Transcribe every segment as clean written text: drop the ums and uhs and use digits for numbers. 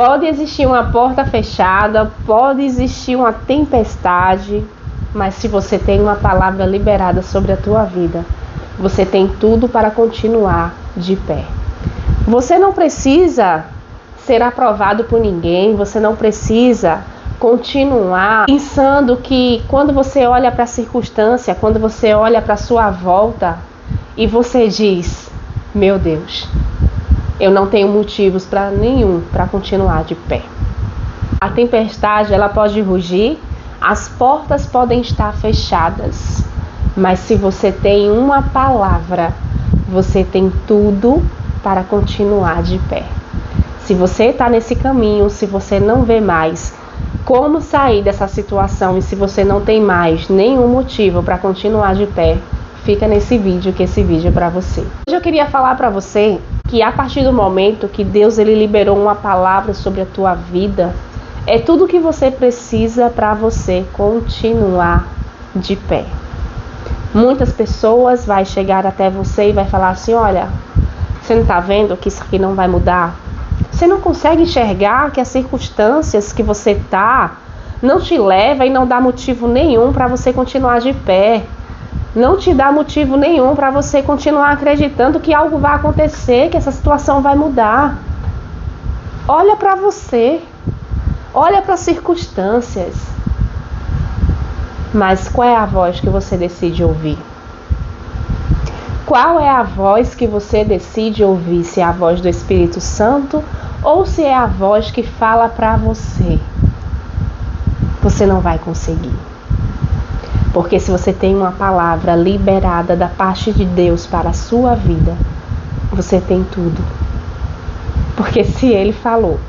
Pode existir uma porta fechada, pode existir uma tempestade, mas se você tem uma palavra liberada sobre a tua vida, você tem tudo para continuar de pé. Você não precisa ser aprovado por ninguém, você não precisa continuar pensando que quando você olha para a circunstância, quando você olha para a sua volta e você diz, meu Deus, eu não tenho motivos para continuar de pé. A tempestade, ela pode rugir, as portas podem estar fechadas, mas se você tem uma palavra, você tem tudo para continuar de pé. Se você está nesse caminho, se você não vê mais como sair dessa situação e se você não tem mais nenhum motivo para continuar de pé, fica nesse vídeo, que esse vídeo é para você. Hoje eu queria falar para você que a partir do momento que Deus ele liberou uma palavra sobre a tua vida, é tudo que você precisa para você continuar de pé. Muitas pessoas vão chegar até você e vai falar assim, olha, você não está vendo que isso aqui não vai mudar? Você não consegue enxergar que as circunstâncias que você está não te leva e não dá motivo nenhum para você continuar de pé. Não te dá motivo nenhum para você continuar acreditando que algo vai acontecer, que essa situação vai mudar. Olha para você. Olha para as circunstâncias. Mas qual é a voz que você decide ouvir? Qual é a voz que você decide ouvir? Se é a voz do Espírito Santo ou se é a voz que fala para você? Você não vai conseguir. Porque se você tem uma palavra liberada da parte de Deus para a sua vida, você tem tudo. Porque se Ele falou,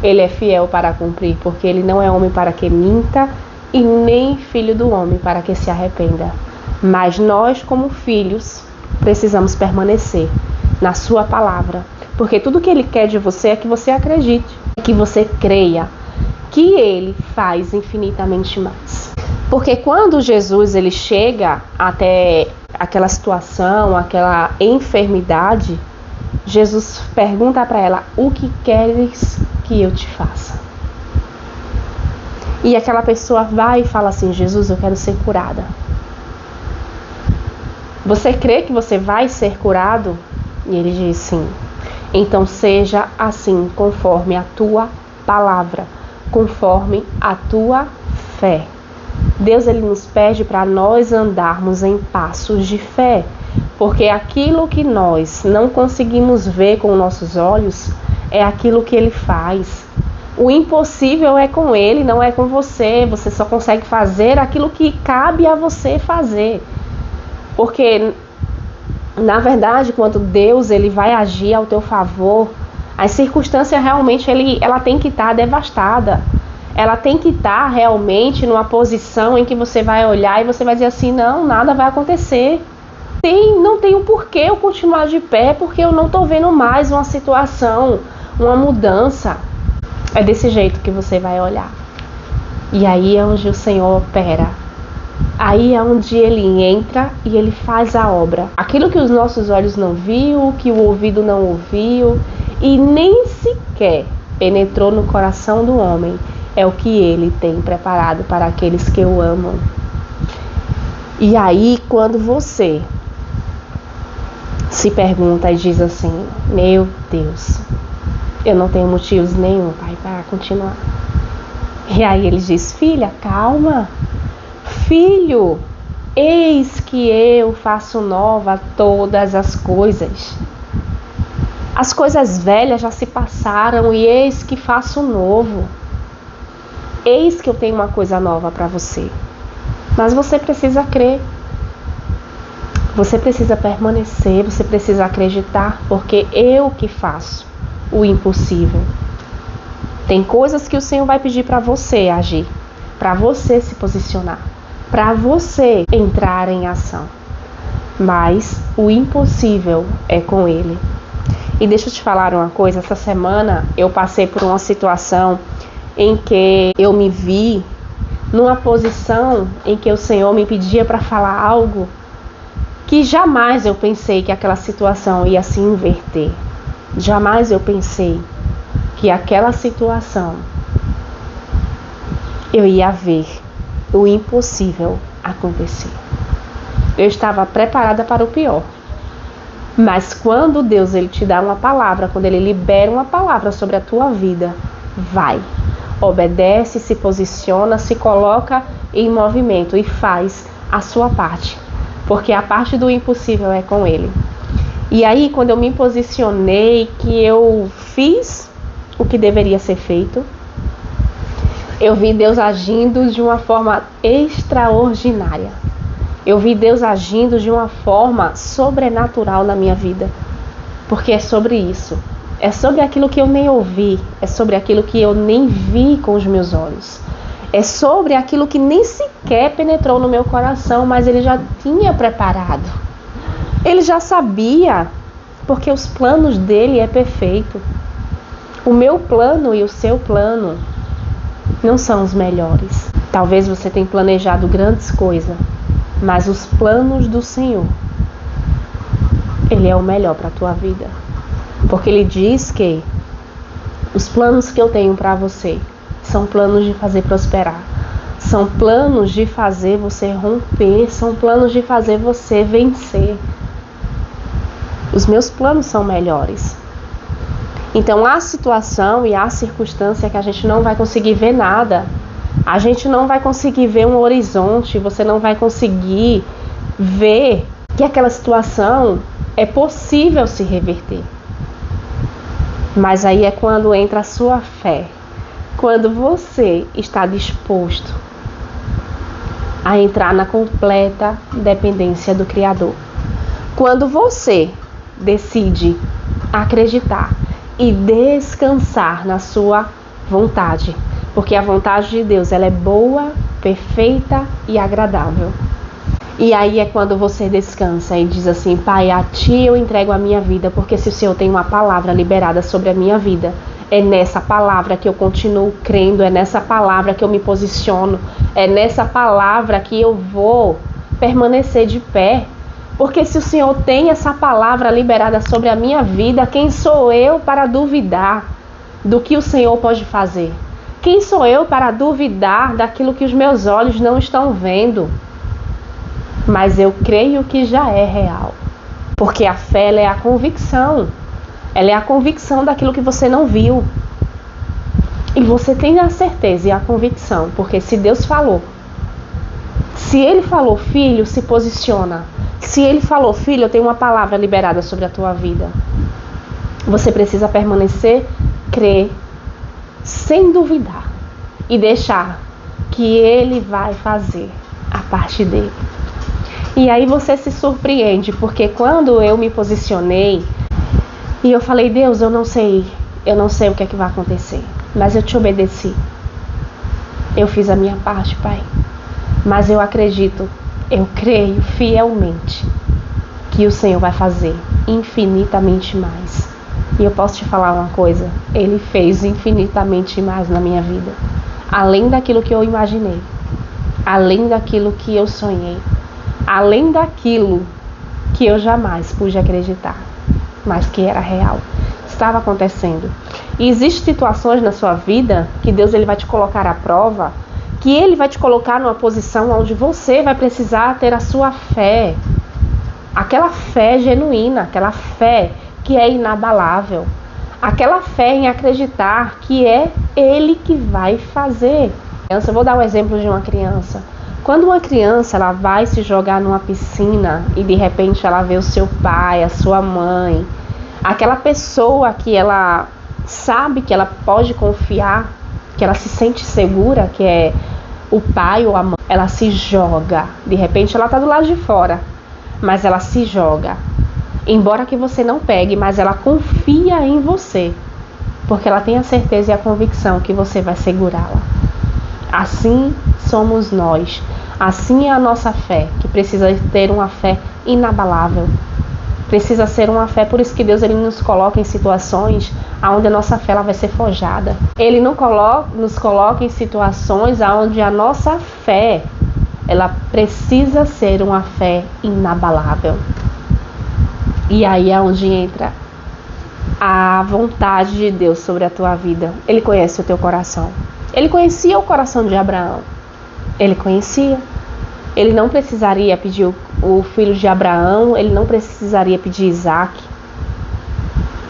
Ele é fiel para cumprir, porque Ele não é homem para que minta e nem filho do homem para que se arrependa. Mas nós, como filhos, precisamos permanecer na sua palavra. Porque tudo que Ele quer de você é que você acredite, que você creia que Ele faz infinitamente mais. Porque quando Jesus ele chega até aquela situação, aquela enfermidade, Jesus pergunta para ela, o que queres que eu te faça? E aquela pessoa vai e fala assim, Jesus, eu quero ser curada. Você crê que você vai ser curado? E ele diz sim. Então seja assim, conforme a tua palavra, conforme a tua fé. Deus ele nos pede para nós andarmos em passos de fé, porque aquilo que nós não conseguimos ver com nossos olhos é aquilo que Ele faz. O impossível é com Ele, não é com você. Você só consegue fazer aquilo que cabe a você fazer. Porque, na verdade, quando Deus ele vai agir ao teu favor, a circunstância realmente ela tem que estar devastada. Ela tem que estar realmente numa posição em que você vai olhar e você vai dizer assim, não, nada vai acontecer. Não tem o porquê eu continuar de pé, porque eu não estou vendo mais uma situação, uma mudança. É desse jeito que você vai olhar. E aí é onde o Senhor opera. Aí é onde Ele entra e Ele faz a obra. Aquilo que os nossos olhos não viu, que o ouvido não ouviu e nem sequer penetrou no coração do homem, é o que Ele tem preparado para aqueles que o amam. E aí, quando você se pergunta e diz assim, meu Deus, eu não tenho motivos nenhum, Pai, para continuar. E aí Ele diz, filha, calma. Filho, eis que eu faço nova todas as coisas. As coisas velhas já se passaram e eis que faço novo. Eis que eu tenho uma coisa nova para você. Mas você precisa crer. Você precisa permanecer, você precisa acreditar, porque eu que faço o impossível. Tem coisas que o Senhor vai pedir para você agir, para você se posicionar, para você entrar em ação. Mas o impossível é com Ele. E deixa eu te falar uma coisa, essa semana eu passei por uma situação em que eu me vi numa posição em que o Senhor me pedia para falar algo que jamais eu pensei que aquela situação ia se inverter. Jamais eu pensei que aquela situação eu ia ver o impossível acontecer. Eu estava preparada para o pior. Mas quando Deus ele te dá uma palavra, quando ele libera uma palavra sobre a tua vida, vai, obedece, se posiciona, se coloca em movimento e faz a sua parte, porque a parte do impossível é com ele. E aí, quando eu me posicionei, que eu fiz o que deveria ser feito, eu vi Deus agindo de uma forma extraordinária. Eu vi Deus agindo de uma forma sobrenatural na minha vida. Porque é sobre isso. É sobre aquilo que eu nem ouvi. É sobre aquilo que eu nem vi com os meus olhos. É sobre aquilo que nem sequer penetrou no meu coração, mas Ele já tinha preparado. Ele já sabia, porque os planos dele é perfeito. O meu plano e o seu plano não são os melhores. Talvez você tenha planejado grandes coisas, mas os planos do Senhor, Ele é o melhor para a tua vida. Porque Ele diz que os planos que eu tenho para você são planos de fazer prosperar. São planos de fazer você romper. São planos de fazer você vencer. Os meus planos são melhores. Então há situação e há circunstância que a gente não vai conseguir ver nada. A gente não vai conseguir ver um horizonte, você não vai conseguir ver que aquela situação é possível se reverter. Mas aí é quando entra a sua fé, quando você está disposto a entrar na completa dependência do Criador. Quando você decide acreditar e descansar na sua vontade. Porque a vontade de Deus, ela é boa, perfeita e agradável. E aí é quando você descansa e diz assim: Pai, a Ti eu entrego a minha vida, porque se o Senhor tem uma palavra liberada sobre a minha vida, é nessa palavra que eu continuo crendo, é nessa palavra que eu me posiciono, é nessa palavra que eu vou permanecer de pé. Porque se o Senhor tem essa palavra liberada sobre a minha vida, quem sou eu para duvidar do que o Senhor pode fazer? Quem sou eu para duvidar daquilo que os meus olhos não estão vendo? Mas eu creio que já é real. Porque a fé ela é a convicção. Ela é a convicção daquilo que você não viu. E você tem a certeza e a convicção. Porque se Deus falou, se Ele falou, filho, se posiciona. Se Ele falou, filho, eu tenho uma palavra liberada sobre a tua vida. Você precisa permanecer, crer, sem duvidar. E deixar que Ele vai fazer a parte dele. E aí você se surpreende, porque quando eu me posicionei e eu falei: Deus, eu não sei o que é que vai acontecer, mas eu te obedeci. Eu fiz a minha parte, Pai. Mas eu acredito, eu creio fielmente que o Senhor vai fazer infinitamente mais. E eu posso te falar uma coisa: Ele fez infinitamente mais na minha vida. Além daquilo que eu imaginei, além daquilo que eu sonhei, além daquilo que eu jamais pude acreditar, mas que era real, estava acontecendo. E existem situações na sua vida que Deus ele vai te colocar à prova, que Ele vai te colocar numa posição onde você vai precisar ter a sua fé, aquela fé genuína, aquela fé que é inabalável, aquela fé em acreditar que é Ele que vai fazer. Eu vou dar um exemplo de uma criança. Quando uma criança ela vai se jogar numa piscina e de repente ela vê o seu pai, a sua mãe, aquela pessoa que ela sabe que ela pode confiar, que ela se sente segura, que é o pai ou a mãe, ela se joga. De repente ela está do lado de fora, mas ela se joga. Embora que você não pegue, mas ela confia em você, porque ela tem a certeza e a convicção que você vai segurá-la. Assim somos nós. Assim é a nossa fé, que precisa ter uma fé inabalável. Precisa ser uma fé, por isso que Deus ele nos coloca em situações onde a nossa fé ela vai ser forjada. Ele não nos coloca em situações onde a nossa fé ela precisa ser uma fé inabalável. E aí é onde entra a vontade de Deus sobre a tua vida. Ele conhece o teu coração. Ele conhecia o coração de Abraão. Ele conhecia. Ele não precisaria pedir o filho de Abraão, ele não precisaria pedir Isaac,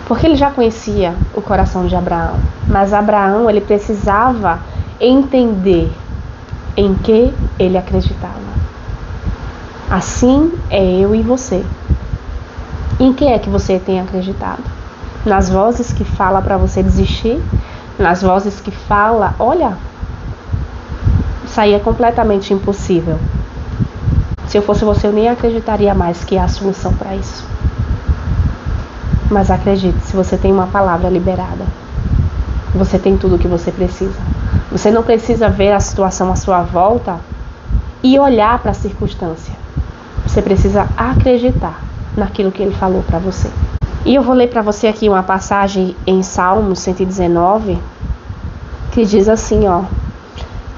porque ele já conhecia o coração de Abraão. Mas Abraão, ele precisava entender em que ele acreditava. Assim é eu e você. Em que é que você tem acreditado? Nas vozes que falam para você desistir? Nas vozes que falam, olha, isso aí é completamente impossível. Se eu fosse você, eu nem acreditaria mais que há solução para isso. Mas acredite, se você tem uma palavra liberada, você tem tudo o que você precisa. Você não precisa ver a situação à sua volta e olhar para a circunstância. Você precisa acreditar naquilo que ele falou para você. E eu vou ler para você aqui uma passagem em Salmos 119, que diz assim, ó: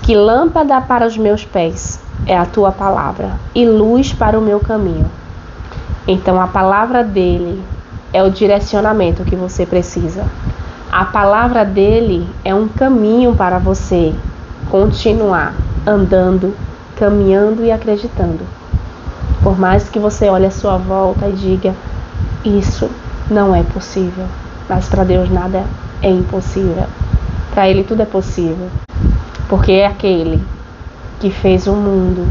que lâmpada para os meus pés é a tua palavra e luz para o meu caminho. Então a palavra dele é o direcionamento que você precisa. A palavra dele é um caminho para você continuar andando, caminhando e acreditando. Por mais que você olhe à sua volta e diga, isso não é possível. Mas para Deus nada é impossível. Para ele tudo é possível. Porque é aquele que fez o mundo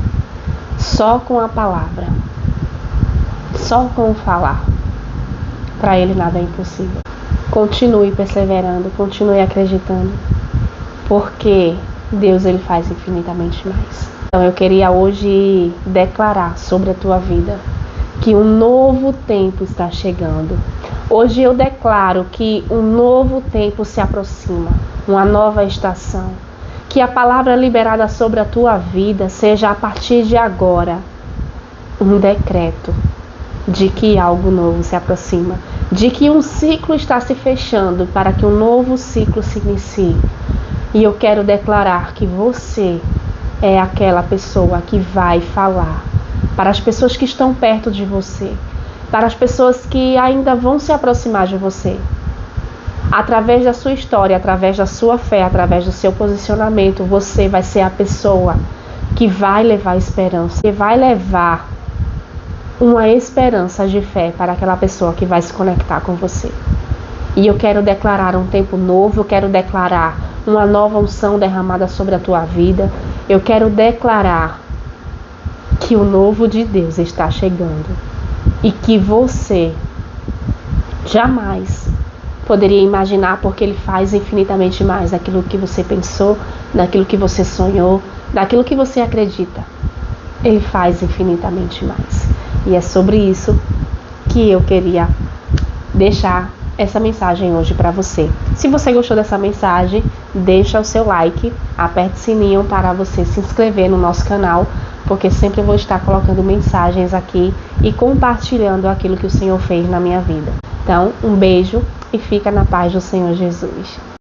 só com a palavra, só com o falar. Para ele nada é impossível. Continue perseverando, continue acreditando, porque Deus ele faz infinitamente mais. Então eu queria hoje declarar sobre a tua vida que um novo tempo está chegando. Hoje eu declaro que um novo tempo se aproxima, uma nova estação. Que a palavra liberada sobre a tua vida seja a partir de agora um decreto de que algo novo se aproxima, de que um ciclo está se fechando para que um novo ciclo se inicie. E eu quero declarar que você é aquela pessoa que vai falar para as pessoas que estão perto de você, para as pessoas que ainda vão se aproximar de você. Através da sua história, através da sua fé, através do seu posicionamento, você vai ser a pessoa que vai levar esperança, que vai levar uma esperança de fé para aquela pessoa que vai se conectar com você. E eu quero declarar um tempo novo, eu quero declarar uma nova unção derramada sobre a tua vida. Eu quero declarar que o novo de Deus está chegando e que você jamais poderia imaginar, porque ele faz infinitamente mais daquilo que você pensou, daquilo que você sonhou, daquilo que você acredita. Ele faz infinitamente mais. E é sobre isso que eu queria deixar essa mensagem hoje para você. Se você gostou dessa mensagem, deixa o seu like, aperte o sininho para você se inscrever no nosso canal, porque sempre vou estar colocando mensagens aqui e compartilhando aquilo que o Senhor fez na minha vida. Então, um beijo e fica na paz do Senhor Jesus.